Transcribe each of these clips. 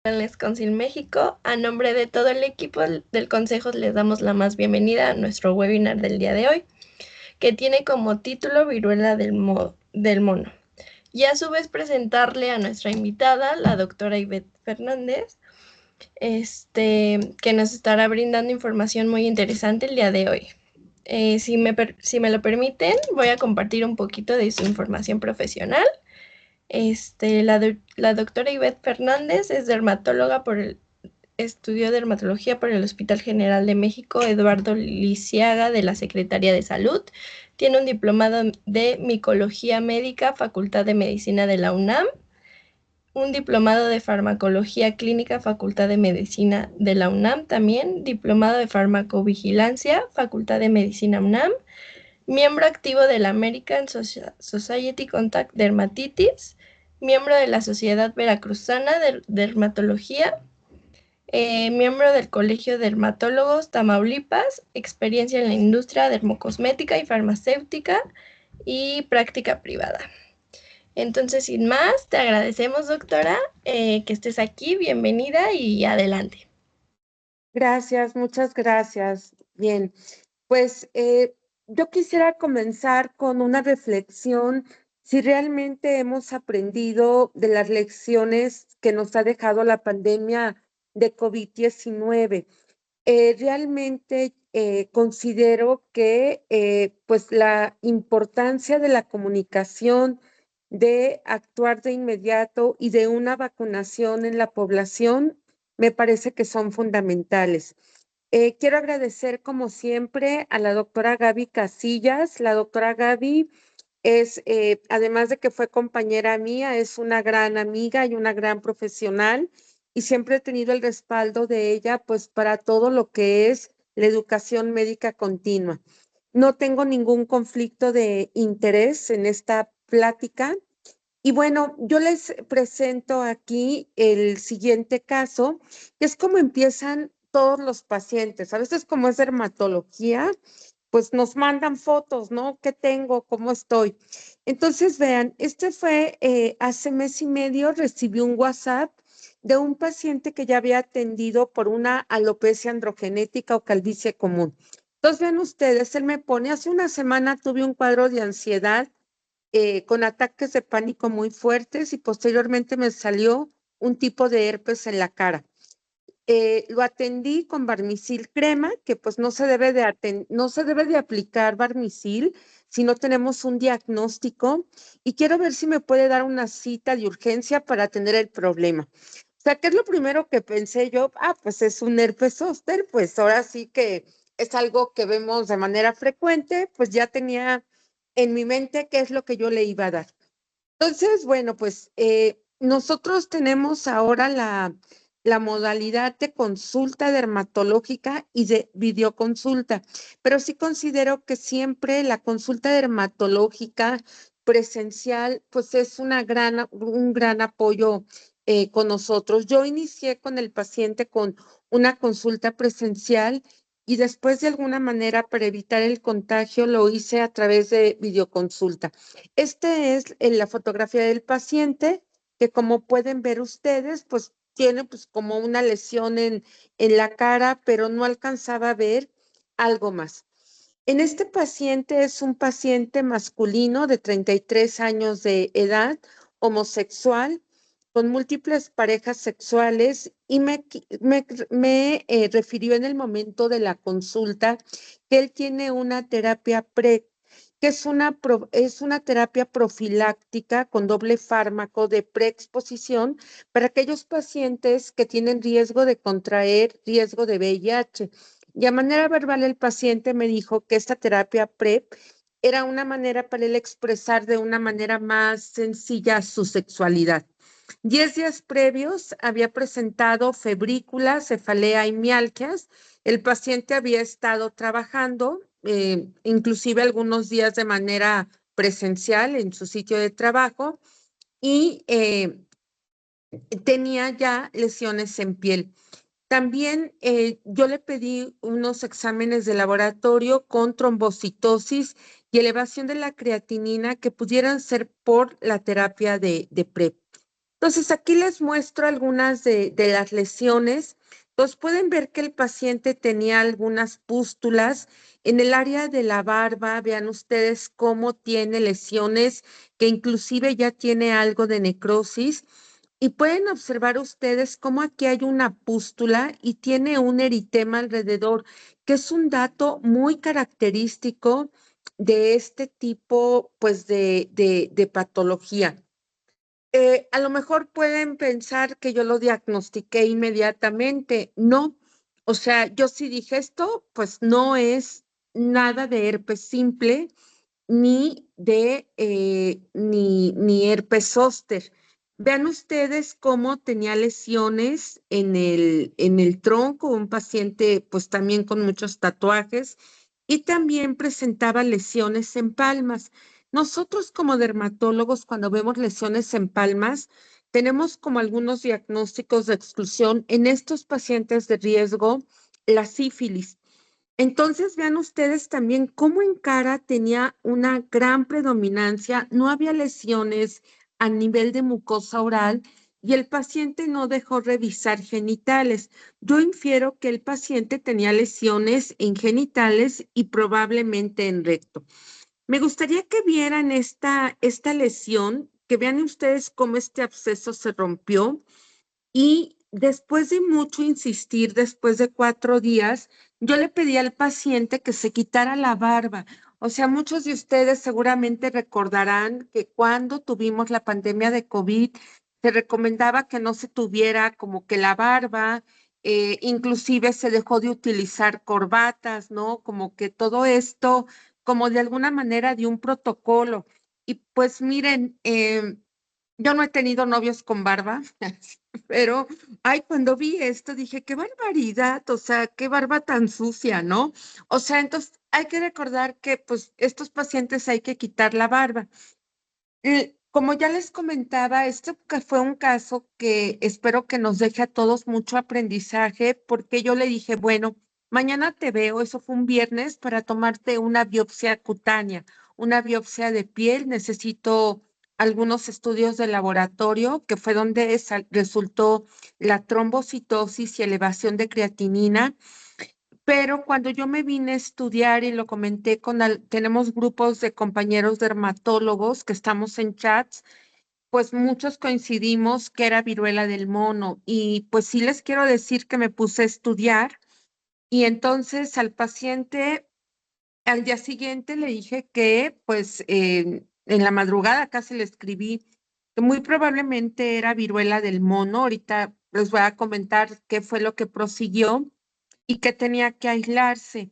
Council México. A nombre de todo el equipo del Consejo les damos la más bienvenida a nuestro webinar del día de hoy, que tiene como título Viruela del Mono. Y a su vez presentarle a nuestra invitada, la doctora Ivette Fernández, que nos estará brindando información muy interesante el día de hoy. Si me lo permiten, voy a compartir un poquito de su información profesional. La doctora Ivette Fernández es dermatóloga estudió dermatología por el Hospital General de México Eduardo Lisiaga de la Secretaría de Salud. Tiene un diplomado de micología médica, Facultad de Medicina de la UNAM, un diplomado de farmacología clínica, Facultad de Medicina de la UNAM también, diplomado de farmacovigilancia, Facultad de Medicina UNAM, miembro activo de la American Society Contact Dermatitis, miembro de la Sociedad Veracruzana de Dermatología, miembro del Colegio de Dermatólogos Tamaulipas, experiencia en la industria dermocosmética y farmacéutica y práctica privada. Entonces, sin más, te agradecemos, doctora, que estés aquí. Bienvenida y adelante. Gracias, muchas gracias. Bien, pues yo quisiera comenzar con una reflexión si realmente hemos aprendido de las lecciones que nos ha dejado la pandemia de COVID-19. Realmente considero que pues la importancia de la comunicación, de actuar de inmediato y de una vacunación en la población me parece que son fundamentales. Quiero agradecer, como siempre, a la doctora Gaby Casillas. La doctora Gaby es, además de que fue compañera mía, es una gran amiga y una gran profesional y siempre he tenido el respaldo de ella, pues para todo lo que es la educación médica continua. No tengo ningún conflicto de interés en esta plática. Y bueno, yo les presento aquí el siguiente caso, que es cómo empiezan todos los pacientes. A veces como es dermatología, pues nos mandan fotos, ¿no? ¿Qué tengo? ¿Cómo estoy? Entonces, vean, este fue hace mes y medio, recibí un WhatsApp de un paciente que ya había atendido por una alopecia androgenética o calvicie común. Entonces, vean ustedes, él me pone, hace una semana tuve un cuadro de ansiedad con ataques de pánico muy fuertes y posteriormente me salió un tipo de herpes en la cara. Lo atendí con Barmisil crema, que pues no se debe de aplicar Barmisil si no tenemos un diagnóstico y quiero ver si me puede dar una cita de urgencia para atender el problema. O sea, ¿qué es lo primero que pensé yo? Ah, pues es un herpes zóster, pues ahora sí que es algo que vemos de manera frecuente, pues ya tenía en mi mente qué es lo que yo le iba a dar. Entonces, bueno, pues nosotros tenemos ahora la modalidad de consulta dermatológica y de videoconsulta, pero sí considero que siempre la consulta dermatológica presencial, pues es un gran apoyo con nosotros. Yo inicié con el paciente con una consulta presencial y después de alguna manera para evitar el contagio lo hice a través de videoconsulta. Este es la fotografía del paciente que como pueden ver ustedes, pues tiene pues como una lesión en la cara, pero no alcanzaba a ver algo más. En este paciente es un paciente masculino de 33 años de edad, homosexual, con múltiples parejas sexuales y me refirió en el momento de la consulta que él tiene una terapia que es una terapia profiláctica con doble fármaco de preexposición para aquellos pacientes que tienen riesgo de contraer riesgo de VIH. Y a manera verbal el paciente me dijo que esta terapia PrEP era una manera para él expresar de una manera más sencilla su sexualidad. 10 días previos había presentado febrícula, cefalea y mialgias. El paciente había estado trabajando, inclusive algunos días de manera presencial en su sitio de trabajo y tenía ya lesiones en piel. También yo le pedí unos exámenes de laboratorio con trombocitosis y elevación de la creatinina que pudieran ser por la terapia de PrEP. Entonces, aquí les muestro algunas de las lesiones. Entonces, pueden ver que el paciente tenía algunas pústulas en el área de la barba. Vean ustedes cómo tiene lesiones que inclusive ya tiene algo de necrosis. Y pueden observar ustedes cómo aquí hay una pústula y tiene un eritema alrededor, que es un dato muy característico de este tipo, pues, de patología. A lo mejor pueden pensar que yo lo diagnostiqué inmediatamente. No, o sea, yo sí dije esto, pues no es nada de herpes simple ni herpes zóster. Vean ustedes cómo tenía lesiones en el tronco, un paciente pues también con muchos tatuajes y también presentaba lesiones en palmas. Nosotros como dermatólogos, cuando vemos lesiones en palmas, tenemos como algunos diagnósticos de exclusión en estos pacientes de riesgo, la sífilis. Entonces, vean ustedes también cómo en cara tenía una gran predominancia, no había lesiones a nivel de mucosa oral y el paciente no dejó revisar genitales. Yo infiero que el paciente tenía lesiones en genitales y probablemente en recto. Me gustaría que vieran esta lesión, que vean ustedes cómo este absceso se rompió. Y después de mucho insistir, después de 4 días, yo le pedí al paciente que se quitara la barba. O sea, muchos de ustedes seguramente recordarán que cuando tuvimos la pandemia de COVID, se recomendaba que no se tuviera como que la barba, inclusive se dejó de utilizar corbatas, ¿no? Como que todo esto, como de alguna manera de un protocolo. Y pues miren, yo no he tenido novios con barba, pero, ay, cuando vi esto dije, qué barbaridad, o sea, qué barba tan sucia, ¿no? O sea, entonces hay que recordar que, pues, estos pacientes hay que quitar la barba. Como ya les comentaba, este que fue un caso que espero que nos deje a todos mucho aprendizaje, porque yo le dije, bueno, mañana te veo, eso fue un viernes, para tomarte una biopsia cutánea, una biopsia de piel. Necesito algunos estudios de laboratorio, que fue donde resultó la trombocitosis y elevación de creatinina. Pero cuando yo me vine a estudiar y lo comenté tenemos grupos de compañeros dermatólogos que estamos en chats, pues muchos coincidimos que era viruela del mono. Y pues sí les quiero decir que me puse a estudiar y entonces al paciente al día siguiente le dije que pues en la madrugada casi le escribí que muy probablemente era viruela del mono. Ahorita les voy a comentar qué fue lo que prosiguió y que tenía que aislarse.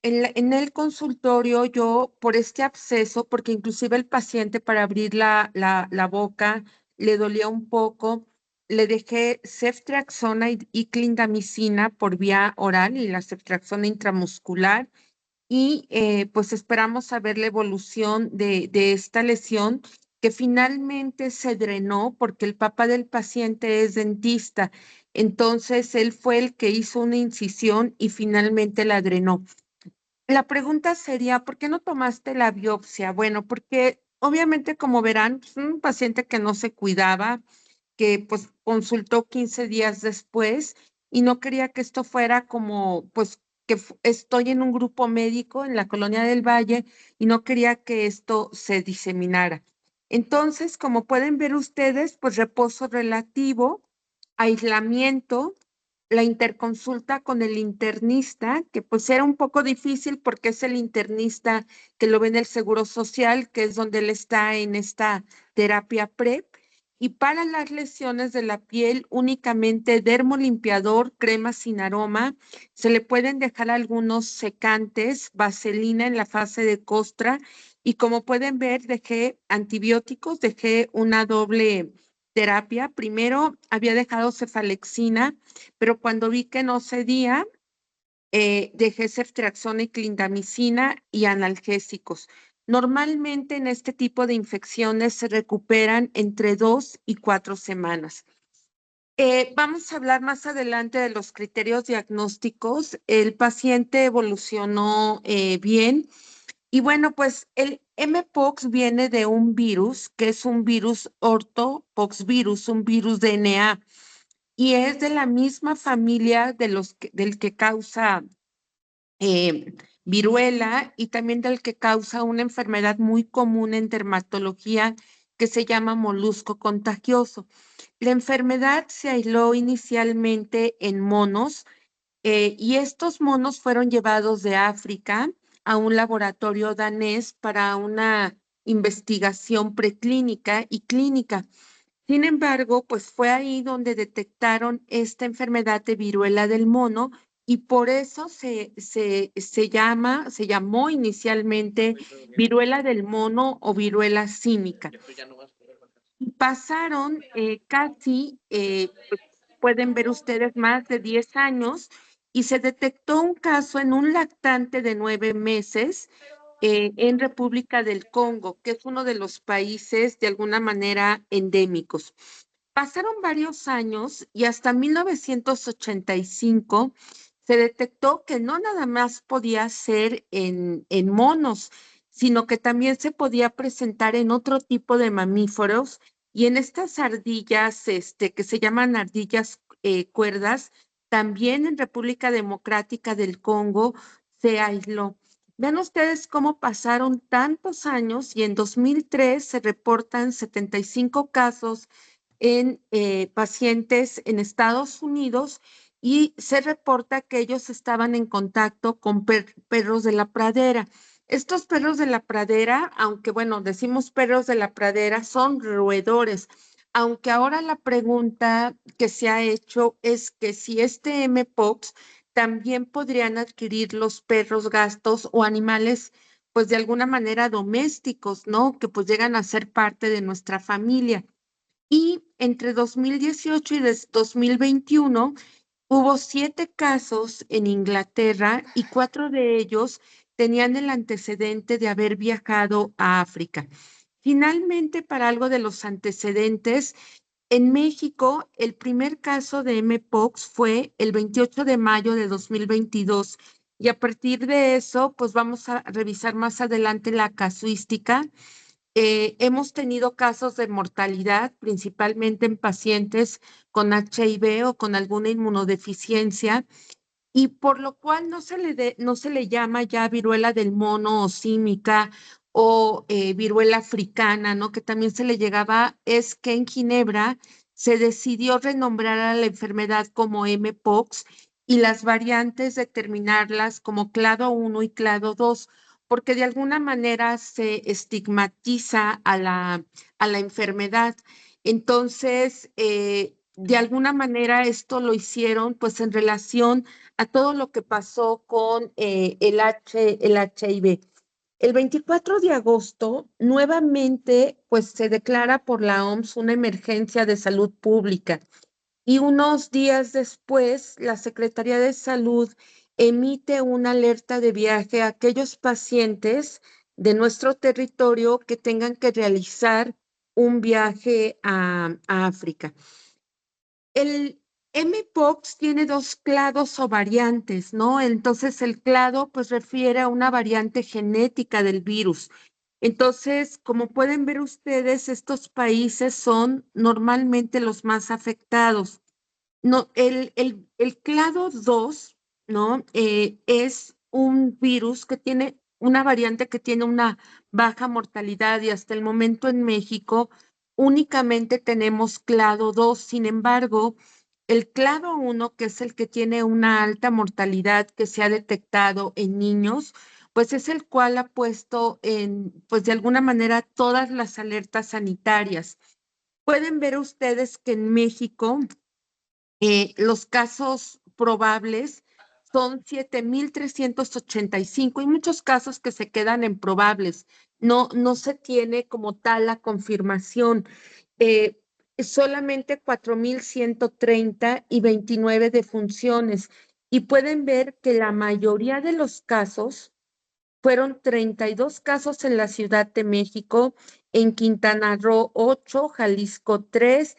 En el consultorio yo, por este absceso, porque inclusive el paciente para abrir la boca le dolía un poco, le dejé ceftriaxona y clindamicina por vía oral y la ceftriaxona intramuscular y pues esperamos a ver la evolución de esta lesión que finalmente se drenó porque el papá del paciente es dentista. Entonces él fue el que hizo una incisión y finalmente la drenó. La pregunta sería, ¿por qué no tomaste la biopsia? Bueno, porque obviamente, como verán, pues, un paciente que no se cuidaba, que pues consultó 15 días después y no quería que esto fuera como, pues que estoy en un grupo médico en la Colonia del Valle y no quería que esto se diseminara. Entonces, como pueden ver ustedes, pues reposo relativo, aislamiento, la interconsulta con el internista, que pues era un poco difícil porque es el internista que lo ve en el Seguro Social, que es donde él está en esta terapia PrEP. Y para las lesiones de la piel, únicamente dermolimpiador, crema sin aroma. Se le pueden dejar algunos secantes, vaselina en la fase de costra. Y como pueden ver, dejé antibióticos, dejé una doble terapia. Primero había dejado cefalexina, pero cuando vi que no cedía, dejé ceftriaxona y clindamicina y analgésicos. Normalmente en este tipo de infecciones se recuperan entre 2 y 4 semanas. Vamos a hablar más adelante de los criterios diagnósticos. El paciente evolucionó bien y bueno, pues Mpox viene de un virus que es un virus ortopoxvirus, un virus DNA, y es de la misma familia del que causa eh, viruela y también del que causa una enfermedad muy común en dermatología que se llama molusco contagioso. La enfermedad se aisló inicialmente en monos y estos monos fueron llevados de África a un laboratorio danés para una investigación preclínica y clínica. Sin embargo, pues fue ahí donde detectaron esta enfermedad de viruela del mono y por eso se llamó inicialmente viruela del mono o viruela símica. Pasaron pues, pueden ver ustedes, más de 10 años y se detectó un caso en un lactante de 9 meses en República del Congo, que es uno de los países de alguna manera endémicos. Pasaron varios años y hasta 1985 se detectó que no nada más podía ser en monos, sino que también se podía presentar en otro tipo de mamíferos y en estas ardillas, que se llaman ardillas cuerdas, también en República Democrática del Congo se aisló. Vean ustedes cómo pasaron tantos años y en 2003 se reportan 75 casos en pacientes en Estados Unidos y se reporta que ellos estaban en contacto con perros de la pradera. Estos perros de la pradera, aunque bueno, decimos perros de la pradera, son roedores. Aunque ahora la pregunta que se ha hecho es que si este Mpox también podrían adquirir los perros gastos o animales, pues de alguna manera domésticos, ¿no? Que pues llegan a ser parte de nuestra familia. Y entre 2018 y 2021 hubo 7 casos en Inglaterra y 4 de ellos tenían el antecedente de haber viajado a África. Finalmente, para algo de los antecedentes, en México, el primer caso de Mpox fue el 28 de mayo de 2022 y a partir de eso, pues vamos a revisar más adelante la casuística. Hemos tenido casos de mortalidad, principalmente en pacientes con HIV o con alguna inmunodeficiencia, y por lo cual no se le llama ya viruela del mono o símica o viruela africana, ¿no? Que también se le llegaba, es que en Ginebra se decidió renombrar a la enfermedad como Mpox y las variantes determinarlas como clado 1 y clado 2 porque de alguna manera se estigmatiza a la enfermedad. Entonces, de alguna manera esto lo hicieron pues en relación a todo lo que pasó con el HIV. El 24 de agosto, nuevamente, pues se declara por la OMS una emergencia de salud pública y unos días después, la Secretaría de Salud emite una alerta de viaje a aquellos pacientes de nuestro territorio que tengan que realizar un viaje a África. El Mpox tiene 2 clados o variantes, ¿no? Entonces el clado pues refiere a una variante genética del virus. Entonces, como pueden ver ustedes, estos países son normalmente los más afectados. No, el clado 2, ¿no? Es un virus que tiene una variante que tiene una baja mortalidad y hasta el momento en México únicamente tenemos clado 2. Sin embargo, el clado 1, que es el que tiene una alta mortalidad que se ha detectado en niños, pues es el cual ha puesto en, pues de alguna manera, todas las alertas sanitarias. Pueden ver ustedes que en México los casos probables son 7,385 y muchos casos que se quedan en probables. No se tiene como tal la confirmación. Eh, Solamente 4,130 y 29 defunciones. Y pueden ver que la mayoría de los casos fueron 32 casos en la Ciudad de México, en Quintana Roo 8, Jalisco 3.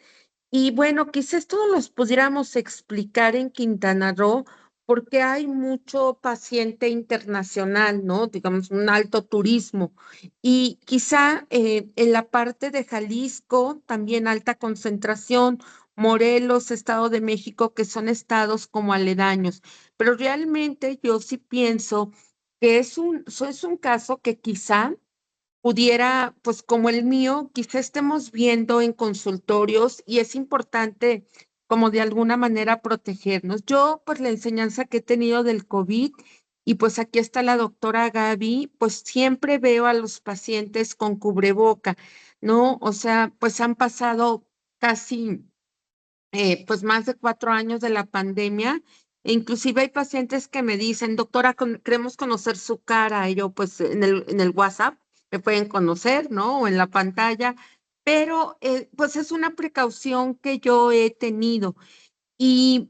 Y bueno, quizás todos los pudiéramos explicar en Quintana Roo porque hay mucho paciente internacional, ¿no? Digamos, un alto turismo. Y quizá en la parte de Jalisco, también alta concentración, Morelos, Estado de México, que son estados como aledaños. Pero realmente yo sí pienso que es un caso que quizá pudiera, pues como el mío, quizá estemos viendo en consultorios y es importante como de alguna manera protegernos. Yo, pues la enseñanza que he tenido del COVID y pues aquí está la doctora Gaby, pues siempre veo a los pacientes con cubreboca, ¿no? O sea, pues han pasado casi pues más de 4 años de la pandemia. E inclusive hay pacientes que me dicen, doctora, queremos conocer su cara. Y yo, pues en el WhatsApp me pueden conocer, ¿no? O en la pantalla. Pero pues es una precaución que yo he tenido. Y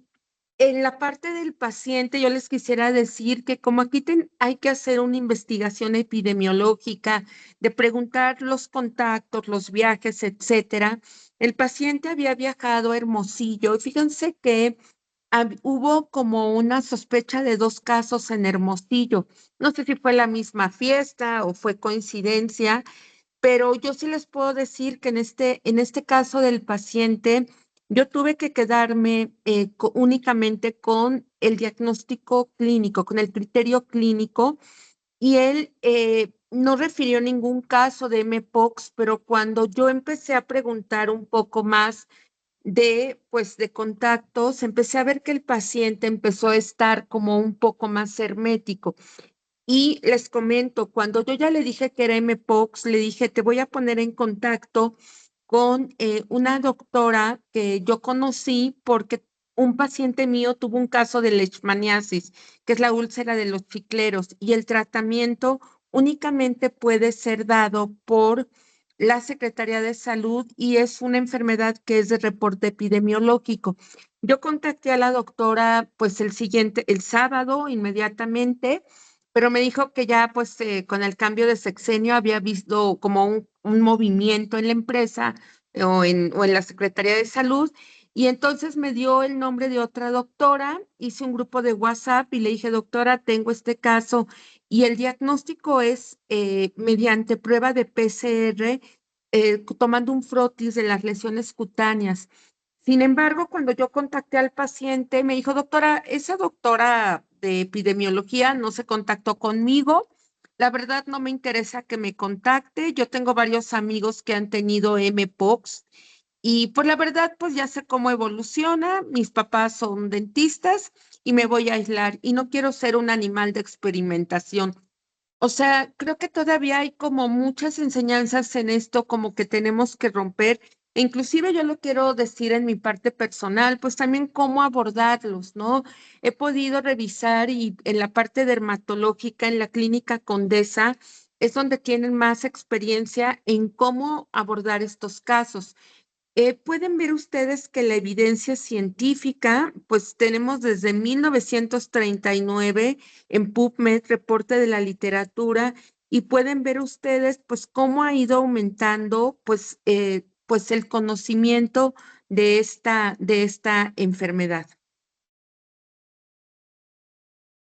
en la parte del paciente, yo les quisiera decir que como aquí hay que hacer una investigación epidemiológica, de preguntar los contactos, los viajes, etcétera, el paciente había viajado a Hermosillo y fíjense que hubo como una sospecha de 2 casos en Hermosillo. No sé si fue la misma fiesta o fue coincidencia, pero yo sí les puedo decir que en este caso del paciente, yo tuve que quedarme únicamente con el diagnóstico clínico, con el criterio clínico, y él no refirió ningún caso de mpox, pero cuando yo empecé a preguntar un poco más pues, de contactos, empecé a ver que el paciente empezó a estar como un poco más hermético. Y les comento, cuando yo ya le dije que era mpox, le dije, te voy a poner en contacto con una doctora que yo conocí porque un paciente mío tuvo un caso de leishmaniasis, que es la úlcera de los chicleros, y el tratamiento únicamente puede ser dado por la Secretaría de Salud y es una enfermedad que es de reporte epidemiológico. Yo contacté a la doctora pues el sábado inmediatamente, pero me dijo que ya pues con el cambio de sexenio había visto como un movimiento en la empresa o en la Secretaría de Salud y entonces me dio el nombre de otra doctora, hice un grupo de WhatsApp y le dije, doctora, tengo este caso y el diagnóstico es mediante prueba de PCR, tomando un frotis de las lesiones cutáneas. Sin embargo, cuando yo contacté al paciente, me dijo, doctora, esa doctora de epidemiología no se contactó conmigo. La verdad no me interesa que me contacte. Yo tengo varios amigos que han tenido mpox y pues la verdad pues ya sé cómo evoluciona. Mis papás son dentistas y me voy a aislar y no quiero ser un animal de experimentación. O sea, creo que todavía hay como muchas enseñanzas en esto, como que tenemos que romper. E inclusive yo lo quiero decir en mi parte personal, pues también cómo abordarlos, ¿no? He podido revisar y en la parte dermatológica, en la clínica Condesa, es donde tienen más experiencia en cómo abordar estos casos. Pueden ver ustedes que la evidencia científica, pues tenemos desde 1939 en PubMed, reporte de la literatura, y pueden ver ustedes pues cómo ha ido aumentando pues el conocimiento de esta enfermedad.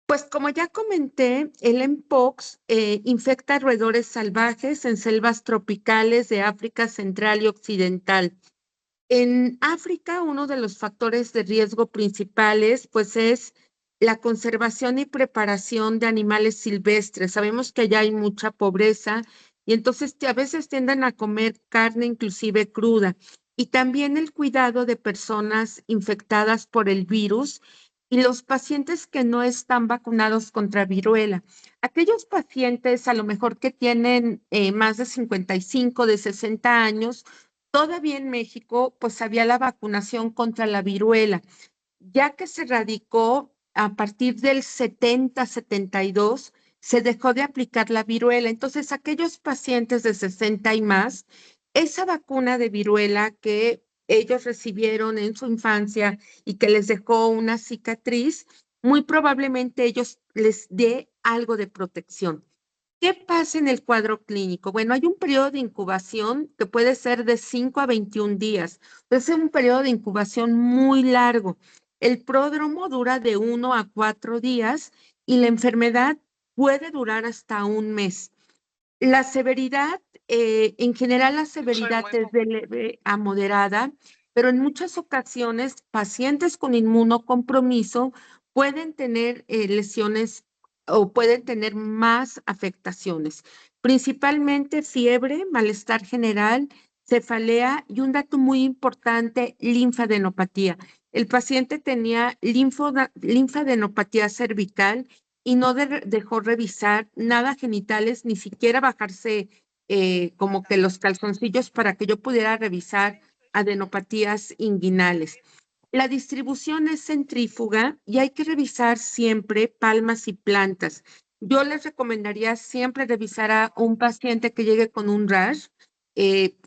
Pues como ya comenté, el mpox infecta roedores salvajes en selvas tropicales de África Central y Occidental. En África, uno de los factores de riesgo principales, pues, es la conservación y preparación de animales silvestres. Sabemos que allá hay mucha pobreza y entonces a veces tienden a comer carne inclusive cruda. Y también el cuidado de personas infectadas por el virus y los pacientes que no están vacunados contra viruela. Aquellos pacientes a lo mejor que tienen más de 55, de 60 años, todavía en México, pues había la vacunación contra la viruela, ya que se radicó a partir del 70-72, se dejó de aplicar la viruela. Entonces, aquellos pacientes de 60 y más, esa vacuna de viruela que ellos recibieron en su infancia y que les dejó una cicatriz, muy probablemente ellos les dé algo de protección. ¿Qué pasa en el cuadro clínico? Bueno, hay un periodo de incubación que puede ser de 5 a 21 días. Es un periodo de incubación muy largo. El pródromo dura de 1 a 4 días y la enfermedad puede durar hasta un mes. La severidad, en general la severidad es de leve a moderada, pero en muchas ocasiones pacientes con inmunocompromiso pueden tener lesiones o pueden tener más afectaciones, principalmente fiebre, malestar general, cefalea y un dato muy importante, linfadenopatía. El paciente tenía linfadenopatía cervical y no dejó revisar nada genitales, ni siquiera bajarse como que los calzoncillos para que yo pudiera revisar adenopatías inguinales. La distribución es centrífuga y hay que revisar siempre palmas y plantas. Yo les recomendaría siempre revisar a un paciente que llegue con un rash,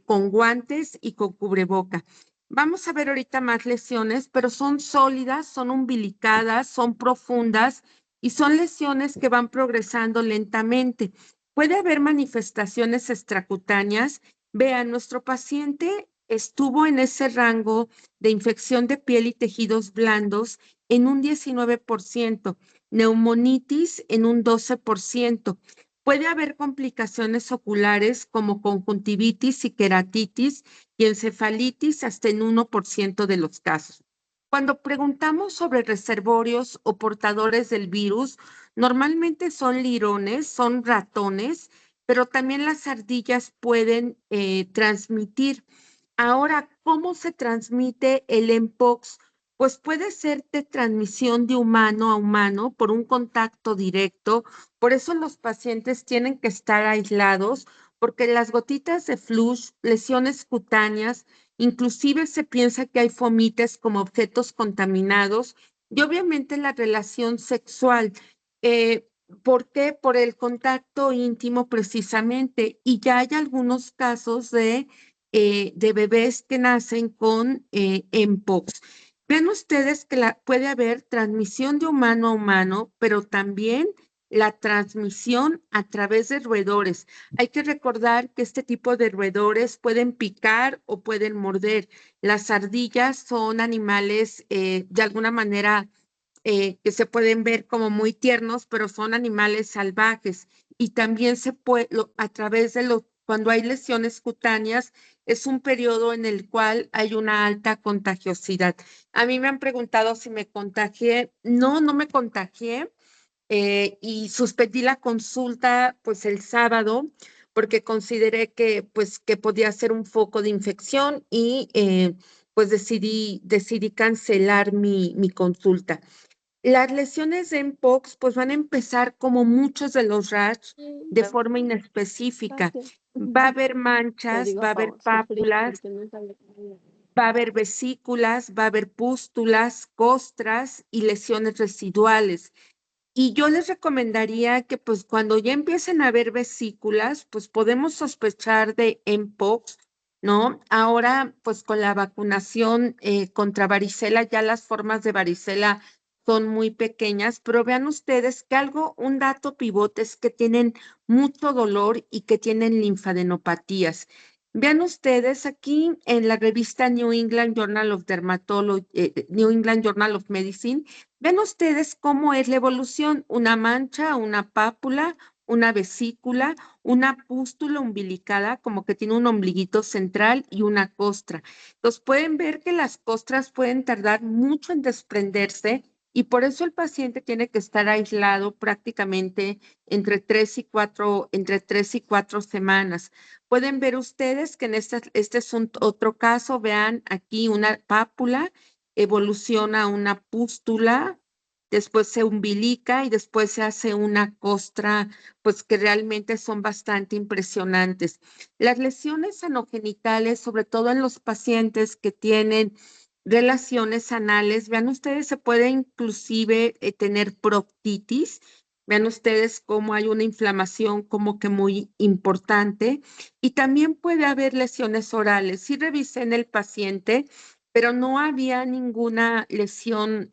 con guantes y con cubreboca. Vamos a ver ahorita más lesiones, pero son sólidas, son umbilicadas, son profundas y son lesiones que van progresando lentamente. Puede haber manifestaciones extracutáneas. Vean, nuestro paciente estuvo en ese rango de infección de piel y tejidos blandos en un 19%, neumonitis en un 12%. Puede haber complicaciones oculares como conjuntivitis y queratitis y encefalitis hasta en 1% de los casos. Cuando preguntamos sobre reservorios o portadores del virus, normalmente son lirones, son ratones, pero también las ardillas pueden transmitir. Ahora, ¿cómo se transmite el mpox? Pues puede ser de transmisión de humano a humano por un contacto directo. Por eso los pacientes tienen que estar aislados, porque las gotitas de flush, lesiones cutáneas, inclusive se piensa que hay fomites como objetos contaminados y obviamente la relación sexual. Eh, ¿Por qué? Por el contacto íntimo precisamente. Y ya hay algunos casos de bebés que nacen con mpox. Ven ustedes que puede haber transmisión de humano a humano, pero también la transmisión a través de roedores. Hay que recordar que este tipo de roedores pueden picar o pueden morder. Las ardillas son animales de alguna manera que se pueden ver como muy tiernos, pero son animales salvajes. Y también se puede, a través de cuando hay lesiones cutáneas, es un periodo en el cual hay una alta contagiosidad. A mí me han preguntado si me contagié. No, no me contagié y suspendí la consulta pues el sábado porque consideré que pues que podía ser un foco de infección y pues decidí cancelar mi consulta. Las lesiones de mpox pues van a empezar como muchos de los rash de forma inespecífica. Va a haber manchas, va a haber pápulas, va a haber vesículas, va a haber pústulas, costras y lesiones residuales. Y yo les recomendaría que pues cuando ya empiecen a haber vesículas, pues podemos sospechar de mpox, ¿no? Ahora pues con la vacunación contra varicela, ya las formas de varicela son muy pequeñas, pero vean ustedes que un dato pivote es que tienen mucho dolor y que tienen linfadenopatías. Vean ustedes aquí en la revista New England Journal of Dermatology, New England Journal of Medicine. Ven ustedes cómo es la evolución, una mancha, una pápula, una vesícula, una pústula umbilicada, como que tiene un ombliguito central y una costra. Entonces pueden ver que las costras pueden tardar mucho en desprenderse y por eso el paciente tiene que estar aislado prácticamente entre 3 y 4 semanas. Pueden ver ustedes que este es otro caso, vean aquí una pápula evoluciona a una pústula, después se umbilica y después se hace una costra, pues que realmente son bastante impresionantes. Las lesiones anogenitales, sobre todo en los pacientes que tienen relaciones anales, vean ustedes, se puede inclusive tener proctitis. Vean ustedes cómo hay una inflamación como que muy importante y también puede haber lesiones orales. Sí revisé en el paciente pero no había ninguna lesión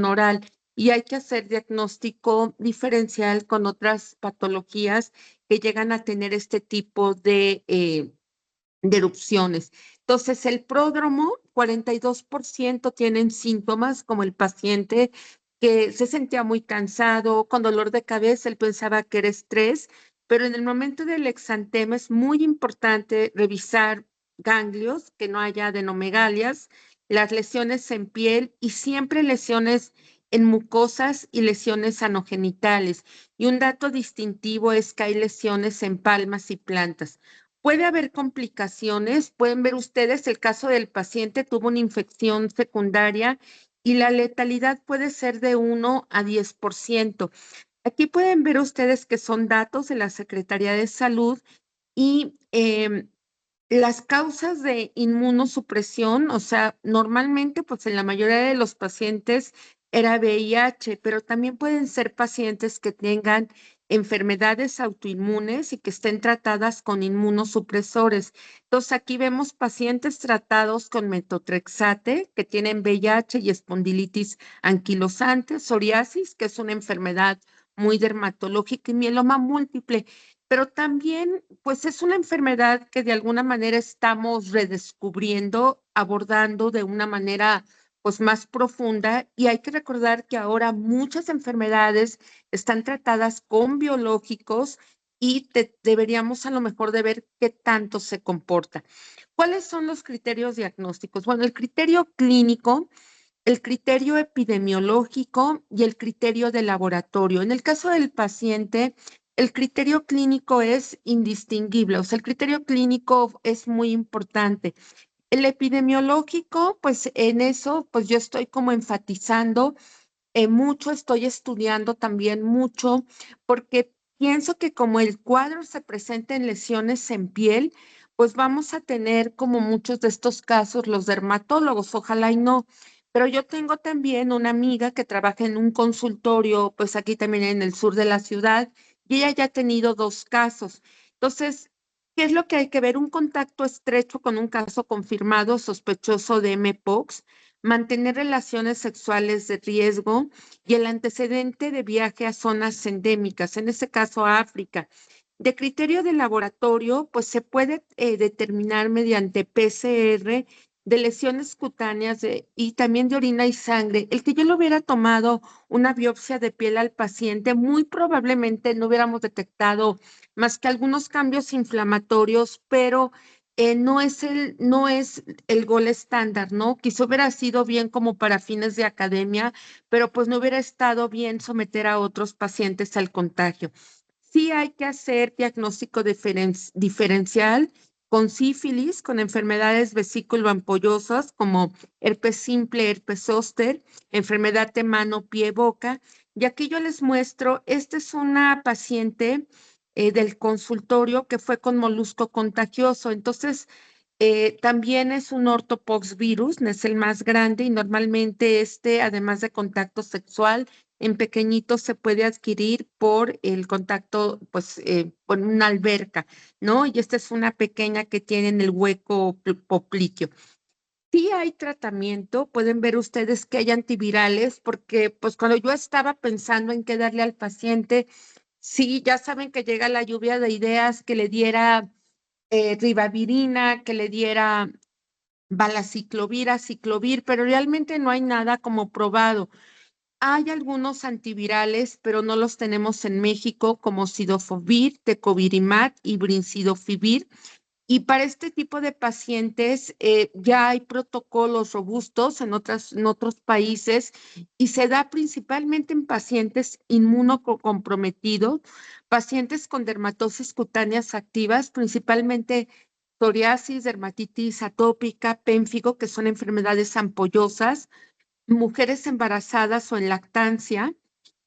oral y hay que hacer diagnóstico diferencial con otras patologías que llegan a tener este tipo de erupciones. Entonces, el pródromo, 42% tienen síntomas, como el paciente que se sentía muy cansado, con dolor de cabeza, él pensaba que era estrés, pero en el momento del exantema es muy importante revisar ganglios, que no haya adenomegalias, las lesiones en piel y siempre lesiones en mucosas y lesiones anogenitales. Y un dato distintivo es que hay lesiones en palmas y plantas. Puede haber complicaciones, pueden ver ustedes el caso del paciente tuvo una infección secundaria y la letalidad puede ser de 1 a 10%. Aquí pueden ver ustedes que son datos de la Secretaría de Salud y las causas de inmunosupresión, o sea, normalmente, pues en la mayoría de los pacientes era VIH, pero también pueden ser pacientes que tengan enfermedades autoinmunes y que estén tratadas con inmunosupresores. Entonces, aquí vemos pacientes tratados con metotrexate, que tienen VIH y espondilitis anquilosante, psoriasis, que es una enfermedad muy dermatológica, y mieloma múltiple, pero también, pues es una enfermedad que de alguna manera estamos redescubriendo, abordando de una manera pues más profunda, y hay que recordar que ahora muchas enfermedades están tratadas con biológicos y deberíamos a lo mejor de ver qué tanto se comporta. ¿Cuáles son los criterios diagnósticos? Bueno, el criterio clínico, el criterio epidemiológico y el criterio de laboratorio. En el caso del paciente, el criterio clínico es indistinguible, o sea, el criterio clínico es muy importante. El epidemiológico, pues en eso, pues yo estoy como enfatizando mucho, estoy estudiando también mucho, porque pienso que como el cuadro se presenta en lesiones en piel, pues vamos a tener como muchos de estos casos los dermatólogos, ojalá y no. Pero yo tengo también una amiga que trabaja en un consultorio, pues aquí también en el sur de la ciudad, y ella ya ha tenido 2 casos. Entonces, ¿qué es lo que hay que ver? Un contacto estrecho con un caso confirmado sospechoso de mpox, mantener relaciones sexuales de riesgo y el antecedente de viaje a zonas endémicas, en este caso a África. De criterio de laboratorio, pues se puede determinar mediante PCR de lesiones cutáneas y también de orina y sangre. El que yo le hubiera tomado una biopsia de piel al paciente, muy probablemente no hubiéramos detectado más que algunos cambios inflamatorios, pero no es el gol estándar, ¿no? Quizá hubiera sido bien como para fines de academia, pero pues no hubiera estado bien someter a otros pacientes al contagio. Sí hay que hacer diagnóstico diferencial con sífilis, con enfermedades vesículo-ampollosas como herpes simple, herpes zóster, enfermedad de mano, pie, boca. Y aquí yo les muestro, esta es una paciente del consultorio que fue con molusco contagioso. Entonces, también es un ortopoxvirus, es el más grande y normalmente este, además de contacto sexual, en pequeñitos se puede adquirir por el contacto, pues, con una alberca, ¿no? Y esta es una pequeña que tiene en el hueco popliteo. Sí hay tratamiento, pueden ver ustedes que hay antivirales, porque pues cuando yo estaba pensando en qué darle al paciente, sí, ya saben que llega la lluvia de ideas, que le diera ribavirina, que le diera valaciclovir, aciclovir, pero realmente no hay nada como probado. Hay algunos antivirales, pero no los tenemos en México, como Cidofovir, Tecovirimat y Brincidofovir. Y para este tipo de pacientes ya hay protocolos robustos en otros países y se da principalmente en pacientes inmunocomprometidos, pacientes con dermatosis cutáneas activas, principalmente psoriasis, dermatitis atópica, pénfigo, que son enfermedades ampollosas, mujeres embarazadas o en lactancia,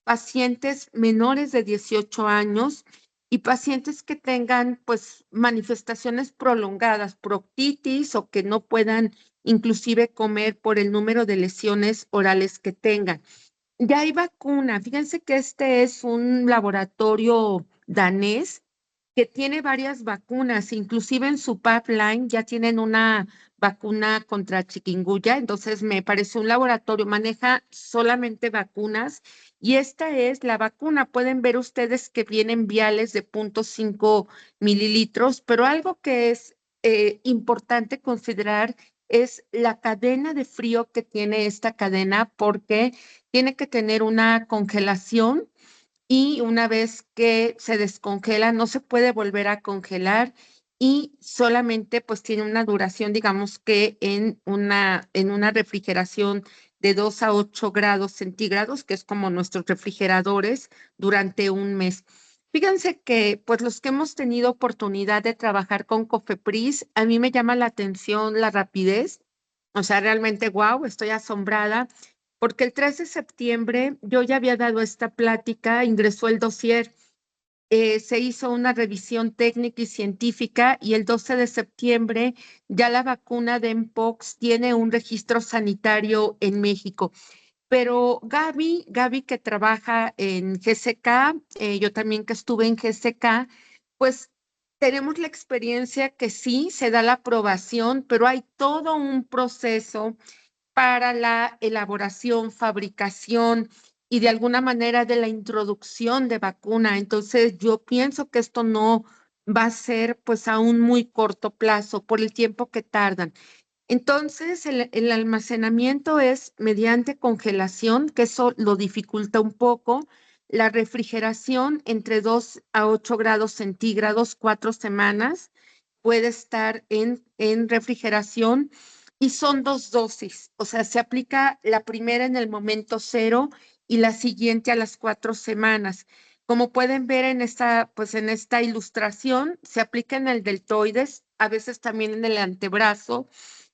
pacientes menores de 18 años y pacientes que tengan pues manifestaciones prolongadas, proctitis o que no puedan inclusive comer por el número de lesiones orales que tengan. Ya hay vacuna. Fíjense que este es un laboratorio danés que tiene varias vacunas, inclusive en su pipeline ya tienen una vacuna contra chikungunya, entonces me parece un laboratorio, maneja solamente vacunas y esta es la vacuna. Pueden ver ustedes que vienen viales de 0.5 mililitros, pero algo que es importante considerar es la cadena de frío que tiene esta cadena, porque tiene que tener una congelación y una vez que se descongela no se puede volver a congelar y solamente pues tiene una duración, digamos que en una refrigeración de 2 a 8 grados centígrados, que es como nuestros refrigeradores, durante un mes. Fíjense que pues los que hemos tenido oportunidad de trabajar con Cofepris, a mí me llama la atención la rapidez. O sea, realmente, wow, estoy asombrada porque el 3 de septiembre yo ya había dado esta plática, ingresó el dossier, se hizo una revisión técnica y científica y el 12 de septiembre ya la vacuna de Mpox tiene un registro sanitario en México. Pero Gaby que trabaja en GSK, yo también que estuve en GSK, pues tenemos la experiencia que sí se da la aprobación, pero hay todo un proceso para la elaboración, fabricación y de alguna manera de la introducción de vacuna. Entonces, yo pienso que esto no va a ser pues a un muy corto plazo por el tiempo que tardan. Entonces, el almacenamiento es mediante congelación, que eso lo dificulta un poco. La refrigeración entre 2 a 8 grados centígrados, 4 semanas, puede estar en refrigeración y son 2 dosis. O sea, se aplica la primera en el momento cero y la siguiente a las 4 semanas. Como pueden ver pues en esta ilustración, se aplica en el deltoides, a veces también en el antebrazo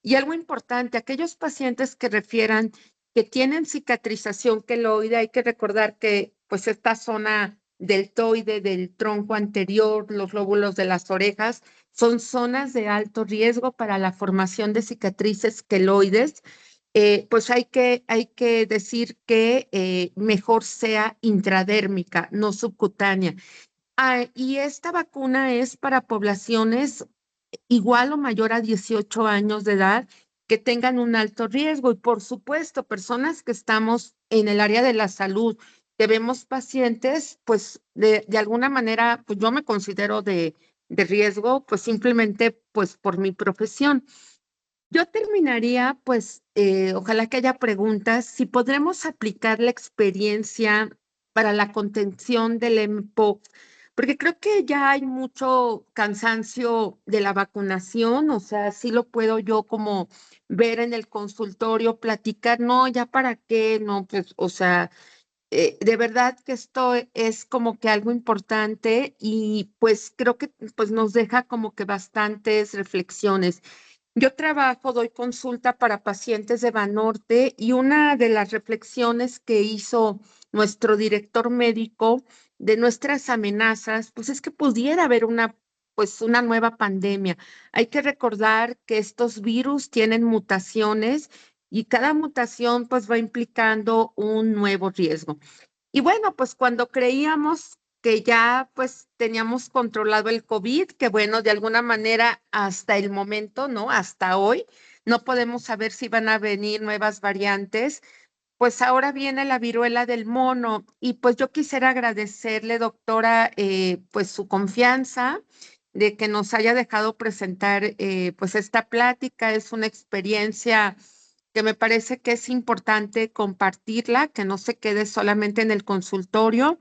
y algo importante, aquellos pacientes que refieran que tienen cicatrización queloide, hay que recordar que pues esta zona deltoide del tronco anterior, los lóbulos de las orejas, son zonas de alto riesgo para la formación de cicatrices queloides. Pues hay que decir que mejor sea intradérmica, no subcutánea. Y esta vacuna es para poblaciones igual o mayor a 18 años de edad que tengan un alto riesgo y por supuesto personas que estamos en el área de la salud, que vemos pacientes, pues de alguna manera, pues yo me considero de riesgo, pues simplemente pues por mi profesión. Yo terminaría, pues, ojalá que haya preguntas, si podremos aplicar la experiencia para la contención del mpox, porque creo que ya hay mucho cansancio de la vacunación, o sea, sí lo puedo yo como ver en el consultorio, platicar, no, ya para qué, no, pues, o sea, de verdad que esto es como que algo importante y pues creo que pues nos deja como que bastantes reflexiones. Yo trabajo, doy consulta para pacientes de Banorte y una de las reflexiones que hizo nuestro director médico de nuestras amenazas, pues es que pudiera haber pues una nueva pandemia. Hay que recordar que estos virus tienen mutaciones y cada mutación pues va implicando un nuevo riesgo. Y bueno, pues cuando creíamos que ya pues teníamos controlado el COVID, que bueno, de alguna manera hasta el momento, ¿no? Hasta hoy, no podemos saber si van a venir nuevas variantes. Pues ahora viene la viruela del mono y pues yo quisiera agradecerle, doctora, pues su confianza de que nos haya dejado presentar pues esta plática. Es una experiencia que me parece que es importante compartirla, que no se quede solamente en el consultorio.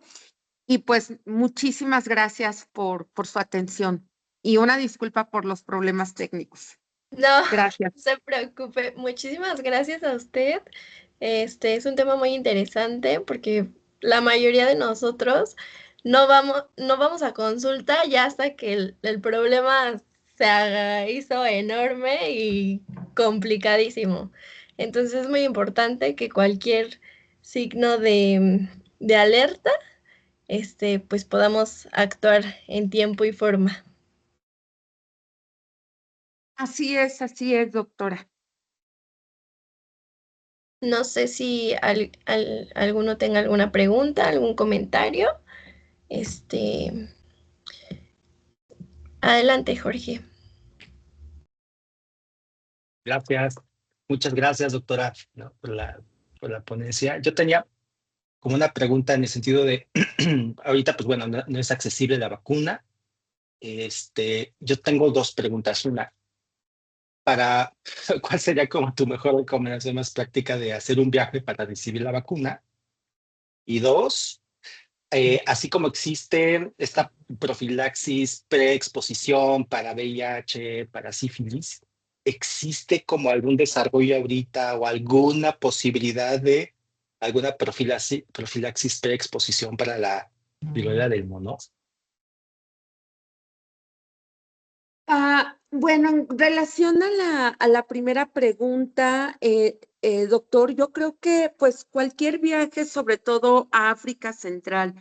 Y pues muchísimas gracias por su atención y una disculpa por los problemas técnicos. No, Gracias. no se preocupe. Muchísimas gracias a usted. Este es un tema muy interesante porque la mayoría de nosotros no vamos a consulta ya hasta que el problema hizo enorme y complicadísimo. Entonces es muy importante que cualquier signo de alerta, pues podamos actuar en tiempo y forma. Así es, doctora. No sé si alguno tenga alguna pregunta, algún comentario. Este, adelante, Jorge. Gracias. Muchas gracias, doctora, ¿no? Por la ponencia. Yo tenía como una pregunta en el sentido de, ahorita, pues bueno, no es accesible la vacuna, Yo tengo dos preguntas. Una, ¿cuál sería como tu mejor recomendación más práctica de hacer un viaje para recibir la vacuna? Y dos, así como existe esta profilaxis preexposición para VIH, para sífilis, ¿existe como algún desarrollo ahorita o alguna posibilidad de alguna profilaxis preexposición para la viruela del mono? Bueno, en relación a la primera pregunta, doctor, yo creo que pues cualquier viaje, sobre todo a África Central,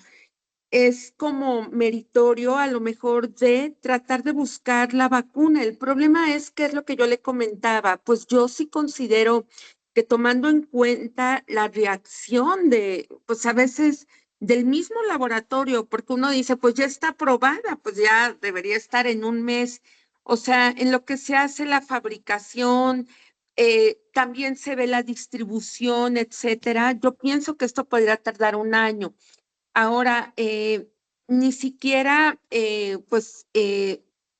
es como meritorio a lo mejor de tratar de buscar la vacuna. El problema es que es lo que yo le comentaba, pues yo sí considero que tomando en cuenta la reacción de, pues a veces del mismo laboratorio, porque uno dice, pues ya está aprobada, pues ya debería estar en un mes. O sea, en lo que se hace la fabricación, también se ve la distribución, etcétera. Yo pienso que esto podría tardar un año. Ahora, ni siquiera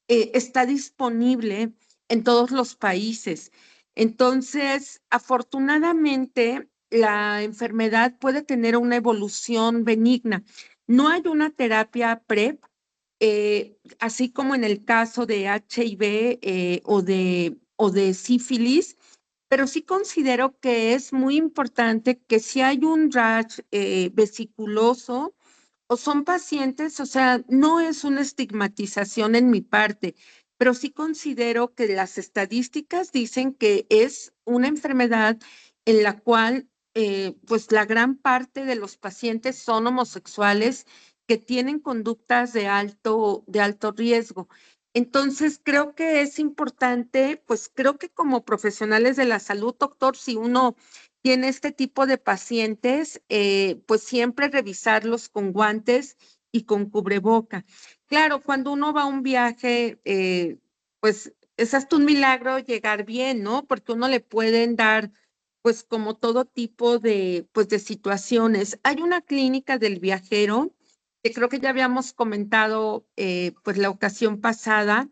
está disponible en todos los países. Entonces, afortunadamente, la enfermedad puede tener una evolución benigna. No hay una terapia PrEP, así como en el caso de HIV o de sífilis, pero sí considero que es muy importante que si hay un rash vesiculoso o son pacientes, o sea, no es una estigmatización en mi parte, pero sí considero que las estadísticas dicen que es una enfermedad en la cual pues la gran parte de los pacientes son homosexuales que tienen conductas de alto riesgo. Entonces, creo que es importante, pues creo que como profesionales de la salud, doctor, si uno tiene este tipo de pacientes, pues siempre revisarlos con guantes y con cubreboca. Claro, cuando uno va a un viaje, pues es hasta un milagro llegar bien, ¿no? Porque uno le pueden dar, pues como todo tipo de, pues de situaciones. Hay una clínica del viajero que creo que ya habíamos comentado, pues la ocasión pasada,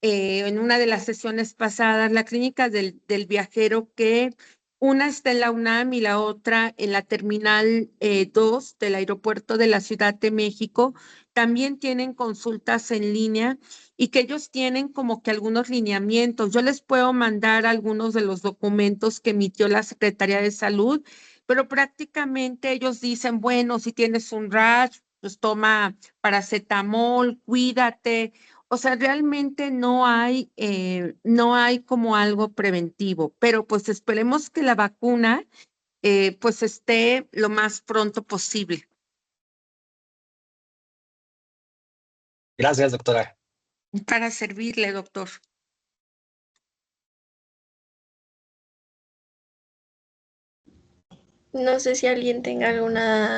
en una de las sesiones pasadas, la clínica del viajero, que una está en la UNAM y la otra en la Terminal 2 del aeropuerto de la Ciudad de México. También tienen consultas en línea y que ellos tienen como que algunos lineamientos. Yo les puedo mandar algunos de los documentos que emitió la Secretaría de Salud, pero prácticamente ellos dicen, bueno, si tienes un rash, pues toma paracetamol, cuídate. O sea, realmente no hay como algo preventivo, pero pues esperemos que la vacuna pues esté lo más pronto posible. Gracias, doctora. Para servirle, doctor. No sé si alguien tenga alguna